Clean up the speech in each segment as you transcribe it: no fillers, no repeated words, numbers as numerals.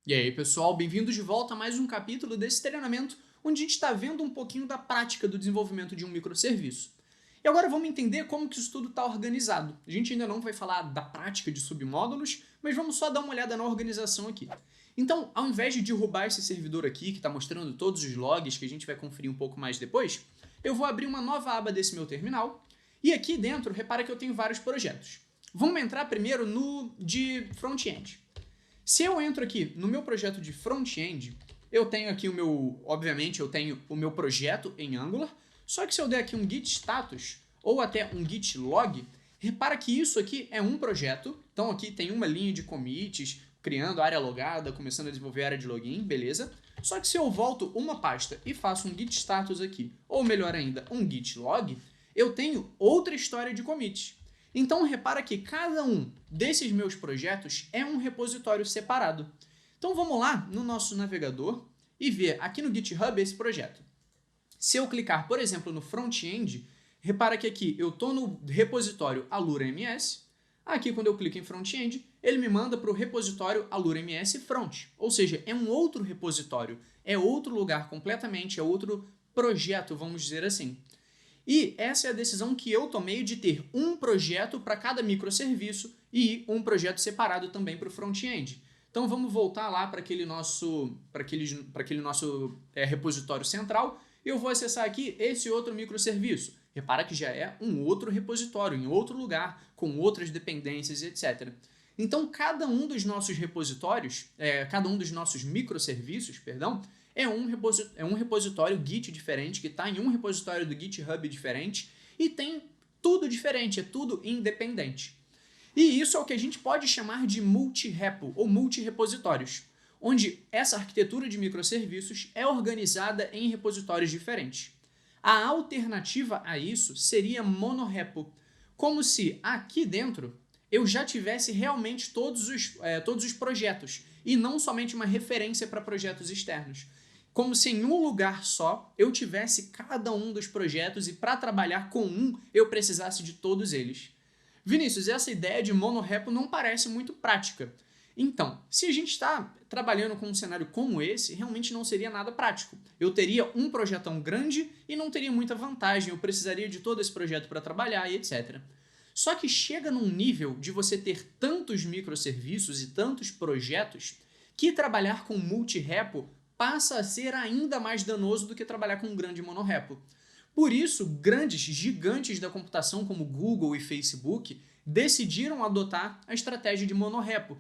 E aí, pessoal, bem-vindos de volta a mais um capítulo desse treinamento onde a gente está vendo um pouquinho da prática do desenvolvimento de um microserviço. E agora vamos entender como que isso tudo está organizado. A gente ainda não vai falar da prática de submódulos, mas vamos só dar uma olhada na organização aqui. Então, ao invés de derrubar esse servidor aqui, que está mostrando todos os logs que a gente vai conferir um pouco mais depois, eu vou abrir uma nova aba desse meu terminal, e aqui dentro, repara que eu tenho vários projetos. Vamos entrar primeiro no de front-end. Se eu entro aqui no meu projeto de front-end, eu tenho aqui obviamente eu tenho o meu projeto em Angular, só que se eu der aqui um git status ou até um git log, repara que isso aqui é um projeto, então aqui tem uma linha de commits, criando área logada, começando a desenvolver área de login, beleza? Só que se eu volto uma pasta e faço um git status aqui, ou melhor ainda, um git log, eu tenho outra história de commits. Então repara que cada um desses meus projetos é um repositório separado. Então vamos lá no nosso navegador e ver aqui no GitHub esse projeto. Se eu clicar, por exemplo, no front-end, repara que aqui eu estou no repositório alura.ms. Aqui quando eu clico em front-end, ele me manda para o repositório alura.ms front. Ou seja, é um outro repositório, é outro lugar completamente, é outro projeto, vamos dizer assim. E essa é a decisão que eu tomei de ter um projeto para cada microserviço e um projeto separado também para o front-end. Então vamos voltar lá para aquele nosso repositório central e eu vou acessar aqui esse outro microserviço. Repara que já é um outro repositório, em outro lugar, com outras dependências, etc. Então cada um dos nossos repositórios, cada um dos nossos microserviços, perdão, é um repositório Git diferente, que está em um repositório do GitHub diferente e tem tudo diferente, é tudo independente. E isso é o que a gente pode chamar de multi-repo ou multi-repositórios, onde essa arquitetura de microserviços é organizada em repositórios diferentes. A alternativa a isso seria monorepo, como se aqui dentro eu já tivesse realmente todos os projetos e não somente uma referência para projetos externos. Como se em um lugar só eu tivesse cada um dos projetos e para trabalhar com um eu precisasse de todos eles. Vinícius, essa ideia de monorepo não parece muito prática. Então, se a gente está trabalhando com um cenário como esse, realmente não seria nada prático. Eu teria um projetão grande e não teria muita vantagem, eu precisaria de todo esse projeto para trabalhar e etc. Só que chega num nível de você ter tantos microserviços e tantos projetos que trabalhar com multi-repo passa a ser ainda mais danoso do que trabalhar com um grande monorepo. Por isso, gigantes da computação como Google e Facebook decidiram adotar a estratégia de monorepo.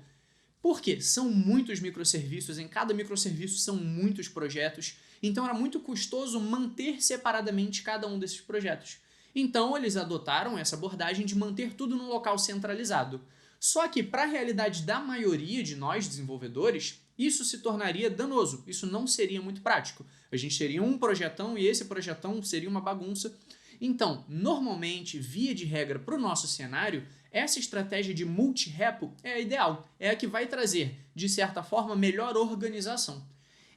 Por quê? São muitos microserviços, em cada microserviço são muitos projetos, então era muito custoso manter separadamente cada um desses projetos. Então eles adotaram essa abordagem de manter tudo num local centralizado. Só que para a realidade da maioria de nós desenvolvedores, isso se tornaria danoso, isso não seria muito prático. A gente teria um projetão e esse projetão seria uma bagunça. Então, normalmente, via de regra para o nosso cenário, essa estratégia de multi-repo é a ideal, é a que vai trazer, de certa forma, melhor organização.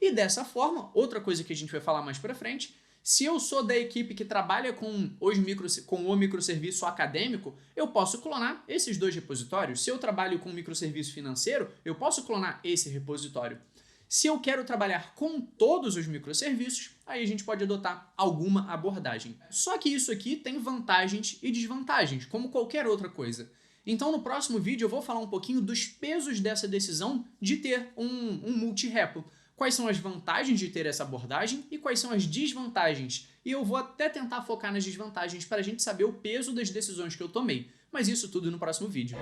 E dessa forma, outra coisa que a gente vai falar mais para frente, se eu sou da equipe que trabalha com o microserviço acadêmico, eu posso clonar esses dois repositórios. Se eu trabalho com microserviço financeiro, eu posso clonar esse repositório. Se eu quero trabalhar com todos os microserviços, aí a gente pode adotar alguma abordagem. Só que isso aqui tem vantagens e desvantagens, como qualquer outra coisa. Então no próximo vídeo eu vou falar um pouquinho dos pesos dessa decisão de ter um multi-repo. Quais são as vantagens de ter essa abordagem e quais são as desvantagens. E eu vou até tentar focar nas desvantagens para a gente saber o peso das decisões que eu tomei. Mas isso tudo no próximo vídeo.